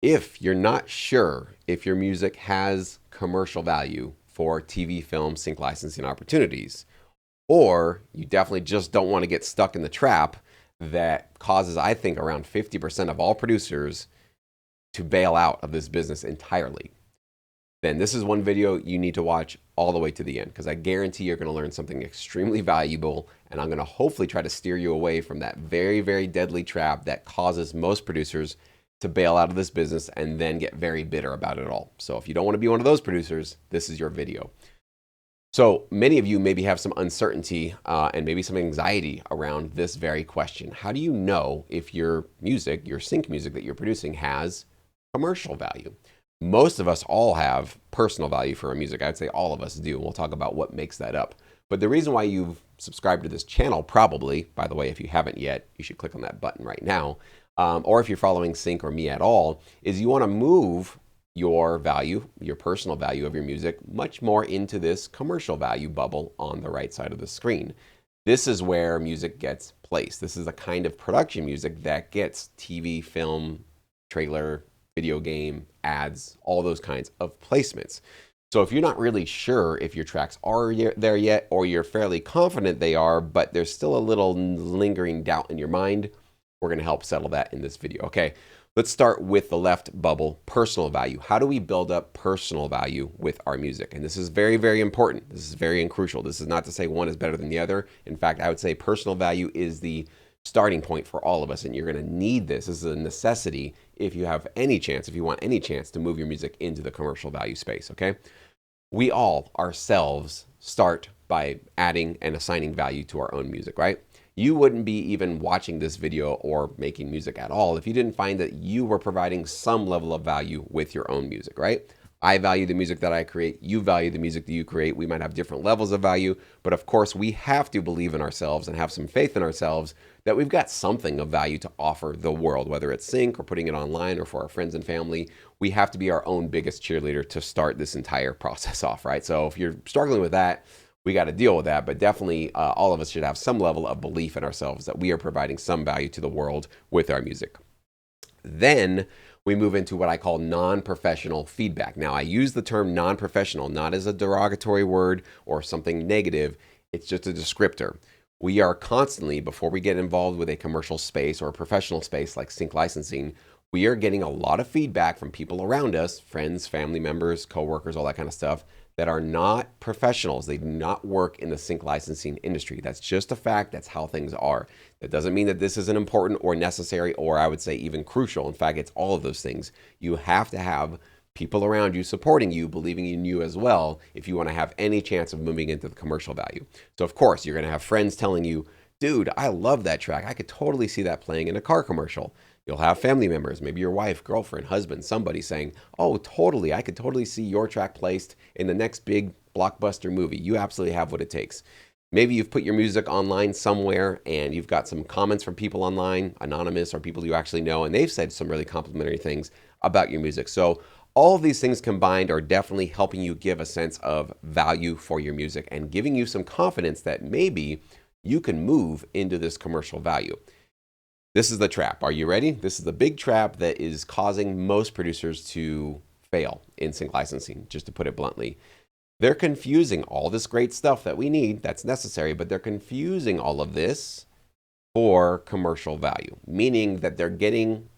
If you're not sure if your music has commercial value for TV, film, sync licensing opportunities, or you definitely just don't want to get stuck in the trap that causes, I think, around 50% of all producers to bail out of this business entirely, then this is one video you need to watch all the way to the end because I guarantee you're going to learn something extremely valuable. And I'm going to hopefully try to steer you away from that very, very deadly trap that causes most producers to bail out of this business and then get very bitter about it all. So if you don't want to be one of those producers, this is your video. So many of you maybe have some uncertainty and maybe some anxiety around this very question. How do you know if your music, your sync music that you're producing has commercial value? Most of us all have personal value for our music. I'd say all of us do. We'll talk about what makes that up. But the reason why you've subscribed to this channel, probably, by the way, if you haven't yet, you should click on that button right now. Or if you're following Sync or me at all, is you want to move your value, your personal value of your music, much more into this commercial value bubble on the right side of the screen. This is where music gets placed. This is a kind of production music that gets TV, film, trailer, video game, ads, all those kinds of placements. So if you're not really sure if your tracks are there yet, or you're fairly confident they are, but there's still a little lingering doubt in your mind, we're going to help settle that in this video. Okay, let's start with the left bubble, personal value. How do we build up personal value with our music? And this is very, very important. This is very crucial. This is not to say one is better than the other. In fact, I would say personal value is the starting point for all of us, and you're going to need this. This is a necessity if you have any chance, if you want any chance to move your music into the commercial value space, okay? We all ourselves start by adding and assigning value to our own music, right? You wouldn't be even watching this video or making music at all if you didn't find that you were providing some level of value with your own music, right? I value the music that I create. You value the music that you create. We might have different levels of value, but of course we have to believe in ourselves and have some faith in ourselves that we've got something of value to offer the world, whether it's sync or putting it online or for our friends and family. We have to be our own biggest cheerleader to start this entire process off, right? So if you're struggling with that, we got to deal with that, but definitely all of us should have some level of belief in ourselves that we are providing some value to the world with our music. Then we move into what I call non-professional feedback. Now, I use the term non-professional not as a derogatory word or something negative. It's just a descriptor. We are constantly, before we get involved with a commercial space or a professional space like sync licensing, we are getting a lot of feedback from people around us, friends, family members, coworkers, all that kind of stuff, that are not professionals. They do not work in the sync licensing industry. That's just a fact. That's how things are. That doesn't mean that this isn't important or necessary, or I would say even crucial. In fact, it's all of those things. You have to have people around you supporting you, believing in you as well, if you want to have any chance of moving into the commercial value. So of course, you're going to have friends telling you, dude, I love that track. I could totally see that playing in a car commercial. You'll have family members, maybe your wife, girlfriend, husband, somebody saying, oh, totally, I could totally see your track placed in the next big blockbuster movie. You absolutely have what it takes. Maybe you've put your music online somewhere and you've got some comments from people online, anonymous or people you actually know, and they've said some really complimentary things about your music. So all of these things combined are definitely helping you give a sense of value for your music and giving you some confidence that maybe you can move into this commercial value. This is the trap. Are you ready? This is the big trap that is causing most producers to fail in sync licensing, just to put it bluntly. They're confusing all this great stuff that we need, that's necessary, but they're confusing all of this for commercial value, meaning that they're getting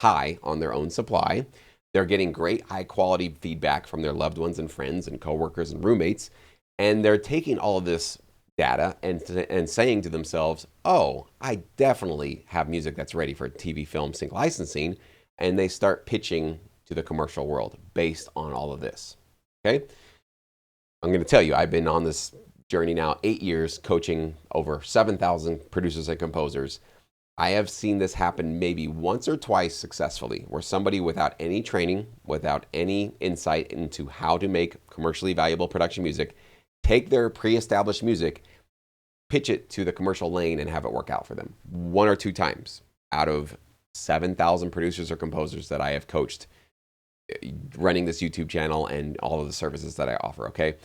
high on their own supply. They're getting great high quality feedback from their loved ones and friends and coworkers and roommates. And they're taking all of this data and saying to themselves, oh, I definitely have music that's ready for TV, film, sync licensing. And they start pitching to the commercial world based on all of this. Okay. I'm going to tell you, I've been on this journey now 8 years, coaching over 7,000 producers and composers. I have seen this happen maybe once or twice successfully, where somebody without any training, without any insight into how to make commercially valuable production music, take their pre-established music, pitch it to the commercial lane and have it work out for them. 1 or 2 times out of 7,000 producers or composers that I have coached running this YouTube channel and all of the services that I offer, okay?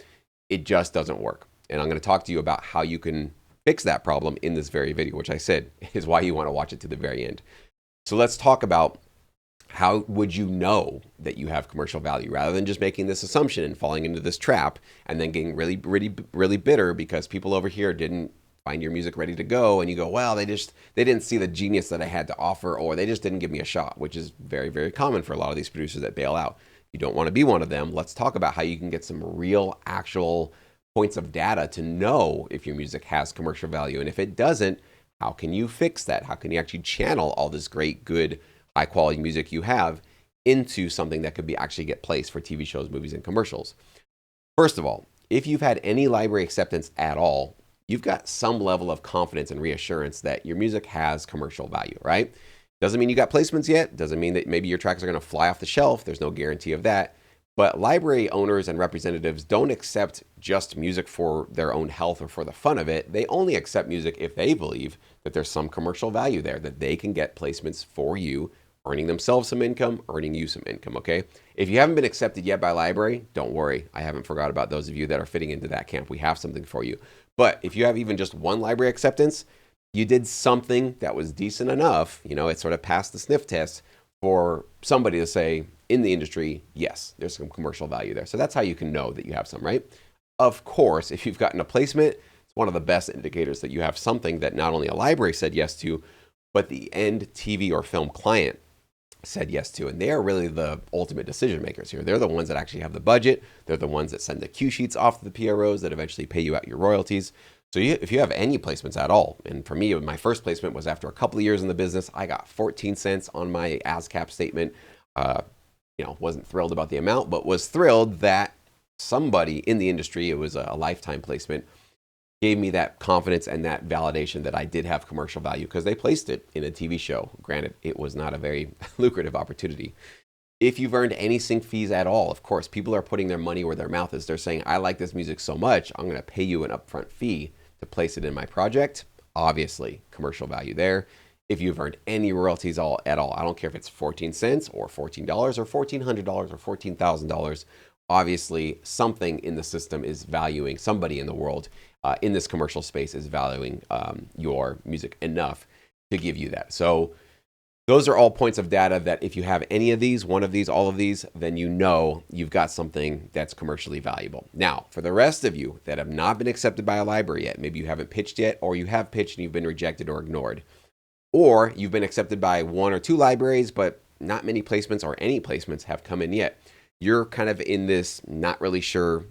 It just doesn't work. And I'm going to talk to you about how you can fix that problem in this very video, which I said is why you want to watch it to the very end. So let's talk about How would you know that you have commercial value rather than just making this assumption and falling into this trap and then getting really bitter because people over here didn't find your music ready to go, and you go, well, they didn't see the genius that I had to offer, or they just didn't give me a shot, which is very common for a lot of these producers that bail out. You don't want to be one of them. Let's talk about how you can get some real actual points of data to know if your music has commercial value, and if it doesn't, how can you fix that? How can you actually channel all this great, good, high quality music you have into something that could be actually get placed for TV shows, movies, and commercials? First of all, if you've had any library acceptance at all, you've got some level of confidence and reassurance that your music has commercial value, right? Doesn't mean you got placements yet. Doesn't mean that maybe your tracks are going to fly off the shelf. There's no guarantee of that. But library owners and representatives don't accept just music for their own health or for the fun of it. They only accept music if they believe that there's some commercial value there, that they can get placements for you, earning themselves some income, earning you some income, okay? If you haven't been accepted yet by library, don't worry. I haven't forgot about those of you that are fitting into that camp. We have something for you. But if you have even just one library acceptance, you did something that was decent enough, it sort of passed the sniff test for somebody to say in the industry, yes, there's some commercial value there. So that's how you can know that you have some, right? Of course, if you've gotten a placement, it's one of the best indicators that you have something that not only a library said yes to, but the end TV or film client said yes to. And they are really the ultimate decision makers here. They're the ones that actually have the budget. They're the ones that send the cue sheets off to the PROs that eventually pay you out your royalties. So if you have any placements at all, and for me, my first placement was after a couple of years in the business. I got 14 cents on my ASCAP statement. Wasn't thrilled about the amount, but was thrilled that somebody in the industry, it was a lifetime placement, gave me that confidence and that validation that I did have commercial value because they placed it in a TV show. Granted, it was not a very lucrative opportunity. If you've earned any sync fees at all, of course, people are putting their money where their mouth is. They're saying, I like this music so much, I'm going to pay you an upfront fee to place it in my project. Obviously, commercial value there. If you've earned any royalties at all, I don't care if it's 14 cents or $14 or $1,400 or $14,000. Obviously, something in the system is valuing, somebody in the world in this commercial space is valuing your music enough to give you that. So those are all points of data that if you have any of these, one of these, all of these, then you know you've got something that's commercially valuable. Now, for the rest of you that have not been accepted by a library yet, maybe you haven't pitched yet, or you have pitched and you've been rejected or ignored, or you've been accepted by one or two libraries, but not many placements or any placements have come in yet. You're kind of in this not really sure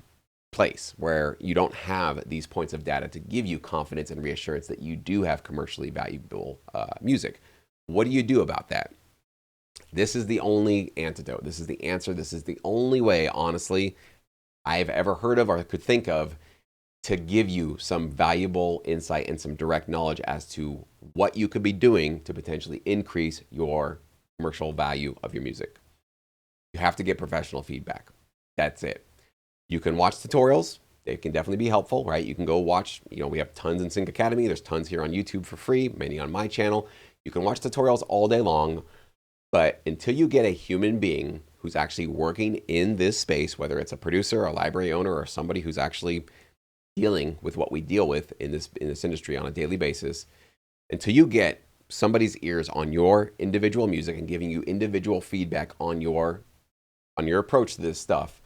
place where you don't have these points of data to give you confidence and reassurance that you do have commercially valuable music. What do you do about that? This is the only antidote. This is the answer. This is the only way, honestly, I've ever heard of or could think of to give you some valuable insight and some direct knowledge as to what you could be doing to potentially increase your commercial value of your music. You have to get professional feedback. That's it. You can watch tutorials. They can definitely be helpful, right? You can go watch, we have tons in Sync Academy. There's tons here on YouTube for free, many on my channel. You can watch tutorials all day long, but until you get a human being who's actually working in this space, whether it's a producer, a library owner, or somebody who's actually dealing with what we deal with in this industry on a daily basis, until you get somebody's ears on your individual music and giving you individual feedback on your approach to this stuff,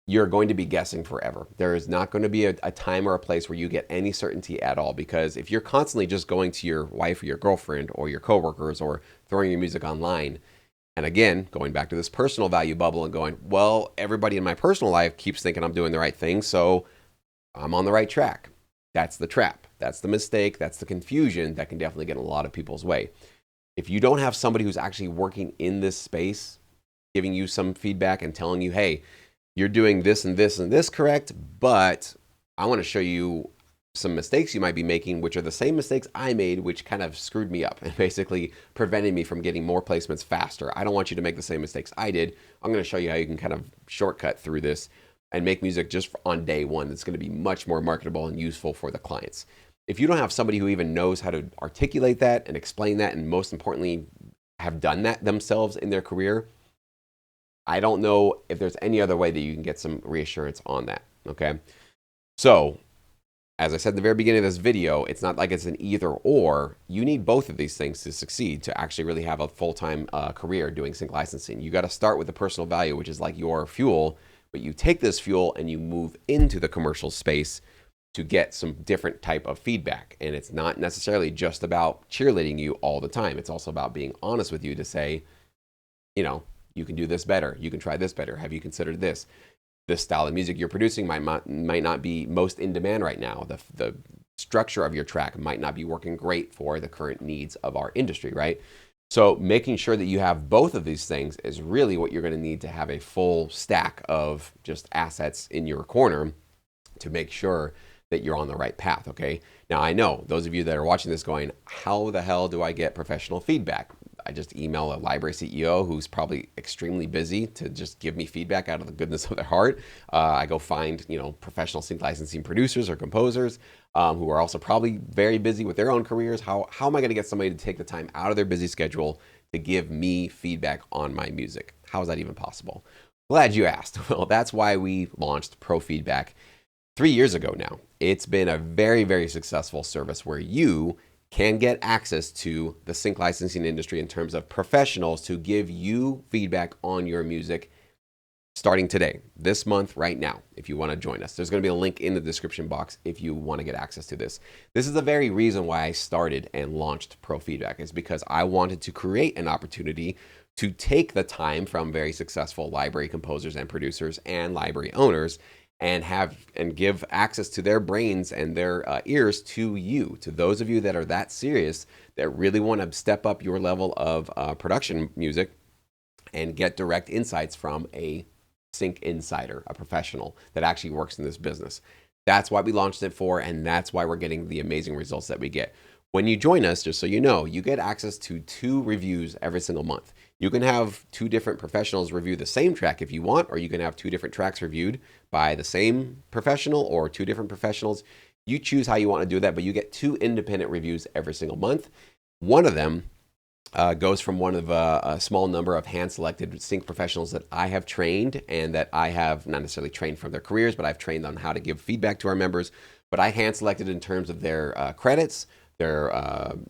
you're going to be guessing forever. There is not going to be a time or a place where you get any certainty at all, because if you're constantly just going to your wife or your girlfriend or your coworkers or throwing your music online, and again, going back to this personal value bubble and going, well, everybody in my personal life keeps thinking I'm doing the right thing, so I'm on the right track. That's the trap. That's the mistake. That's the confusion that can definitely get in a lot of people's way. If you don't have somebody who's actually working in this space, giving you some feedback and telling you, hey, you're doing this and this and this correct, but I want to show you some mistakes you might be making, which are the same mistakes I made, which kind of screwed me up and basically prevented me from getting more placements faster. I don't want you to make the same mistakes I did. I'm going to show you how you can kind of shortcut through this and make music just on day one that's going to be much more marketable and useful for the clients. If you don't have somebody who even knows how to articulate that and explain that, and most importantly, have done that themselves in their career, I don't know if there's any other way that you can get some reassurance on that, okay? So as I said in the very beginning of this video, it's not like it's an either or. You need both of these things to succeed, to actually really have a full-time career doing sync licensing. You got to start with the personal value, which is like your fuel, but you take this fuel and you move into the commercial space to get some different type of feedback. And it's not necessarily just about cheerleading you all the time. It's also about being honest with you to say, you know, you can do this better. You can try this better. Have you considered this? This style of music you're producing might not be most in demand right now. The structure of your track might not be working great for the current needs of our industry, right? So making sure that you have both of these things is really what you're going to need to have a full stack of just assets in your corner to make sure that you're on the right path, okay? Now, I know those of you that are watching this going, how the hell do I get professional feedback? I just email a library CEO who's probably extremely busy to just give me feedback out of the goodness of their heart. I go find, professional sync licensing producers or composers who are also probably very busy with their own careers. How am I going to get somebody to take the time out of their busy schedule to give me feedback on my music? How is that even possible? Glad you asked. Well, that's why we launched ProFeedback 3 years ago now. It's been a very, very successful service where you can get access to the sync licensing industry in terms of professionals to give you feedback on your music starting today, this month, right now, if you want to join us. There's going to be a link in the description box if you want to get access to this. This is the very reason why I started and launched ProFeedback, is because I wanted to create an opportunity to take the time from very successful library composers and producers and library owners and give access to their brains and their ears to you, to those of you that are that serious, that really want to step up your level of production music and get direct insights from a sync insider, a professional that actually works in this business. That's why we launched it for, and that's why we're getting the amazing results that we get. When you join us, just so you know, you get access to 2 reviews every single month. You can have 2 different professionals review the same track if you want, or you can have 2 different tracks reviewed by the same professional or 2 different professionals. You choose how you want to do that, but you get 2 independent reviews every single month. One of them goes from one of a small number of hand-selected sync professionals that I have trained, and that I have not necessarily trained from their careers, but I've trained on how to give feedback to our members. But I hand-selected in terms of their credits, their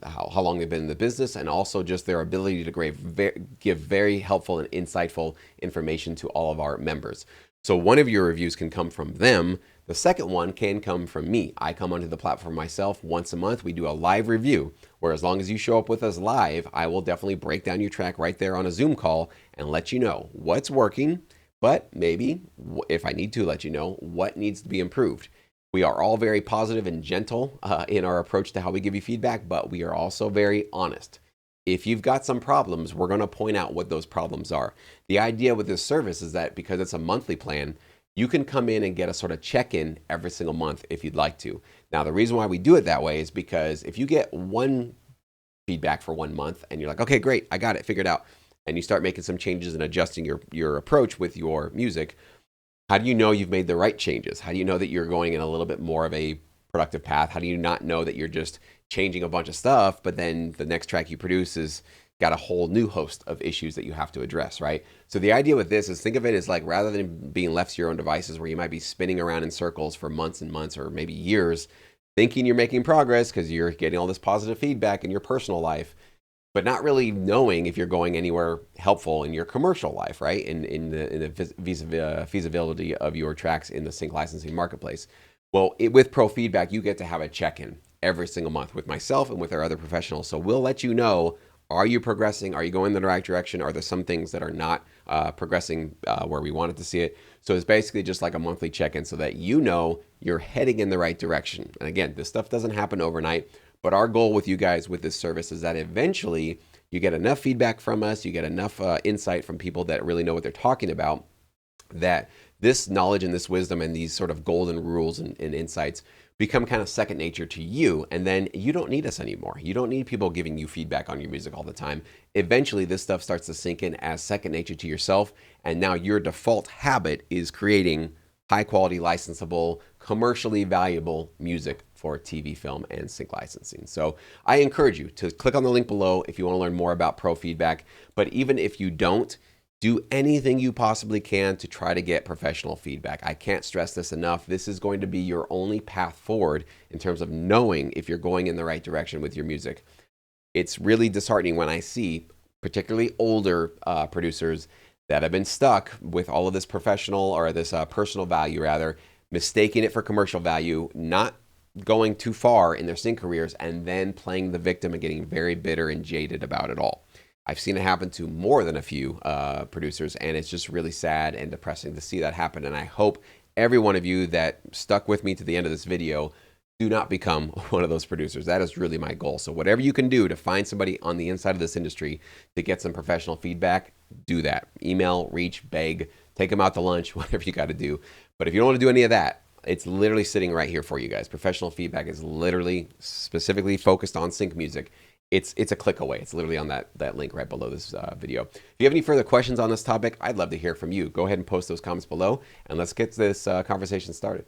how long they've been in the business, and also just their ability to give very helpful and insightful information to all of our members. So one of your reviews can come from them. The second one can come from me. I come onto the platform myself once a month. We do a live review, where as long as you show up with us live, I will definitely break down your track right there on a Zoom call and let you know what's working, but maybe, if I need to, let you know what needs to be improved. We are all very positive and gentle in our approach to how we give you feedback, but we are also very honest. If you've got some problems, we're going to point out what those problems are. The idea with this service is that because it's a monthly plan, you can come in and get a sort of check-in every single month if you'd like to. Now, the reason why we do it that way is because if you get one feedback for 1 month and you're like, okay, great, I got it figured out, and you start making some changes and adjusting your approach with your music, how do you know you've made the right changes? How do you know that you're going in a little bit more of a productive path? How do you not know that you're just changing a bunch of stuff, but then the next track you produce has got a whole new host of issues that you have to address, right? So the idea with this is, think of it as like, rather than being left to your own devices where you might be spinning around in circles for months and months or maybe years, thinking you're making progress because you're getting all this positive feedback in your personal life, but not really knowing if you're going anywhere helpful in your commercial life, right? In the feasibility of your tracks in the sync licensing marketplace. Well, with ProFeedback, you get to have a check-in every single month with myself and with our other professionals. So we'll let you know, are you progressing? Are you going in the right direction? Are there some things that are not progressing where we wanted to see it? So it's basically just like a monthly check-in so that you know you're heading in the right direction. And again, this stuff doesn't happen overnight. But our goal with you guys with this service is that eventually you get enough feedback from us, you get enough insight from people that really know what they're talking about, that this knowledge and this wisdom and these sort of golden rules and insights become kind of second nature to you. And then you don't need us anymore. You don't need people giving you feedback on your music all the time. Eventually, this stuff starts to sink in as second nature to yourself. And now your default habit is creating high quality, licensable, commercially valuable music for TV, film, and sync licensing. So I encourage you to click on the link below if you want to learn more about ProFeedback. But even if you don't, Do anything you possibly can to try to get professional feedback. I can't stress this enough. This is going to be your only path forward in terms of knowing if you're going in the right direction with your music. It's really disheartening when I see particularly older producers that have been stuck with all of this professional or this personal value, rather, mistaking it for commercial value, not going too far in their sync careers, and then playing the victim and getting very bitter and jaded about it all. I've seen it happen to more than a few producers, and it's just really sad and depressing to see that happen. And I hope every one of you that stuck with me to the end of this video do not become one of those producers. That is really my goal. So whatever you can do to find somebody on the inside of this industry to get some professional feedback, do that. Email, reach, beg, take them out to lunch, whatever you got to do. But if you don't want to do any of that, it's literally sitting right here for you guys. Professional feedback is literally specifically focused on sync music. It's a click away. It's literally on that link right below this video. If you have any further questions on this topic, I'd love to hear from you. Go ahead and post those comments below, and let's get this conversation started.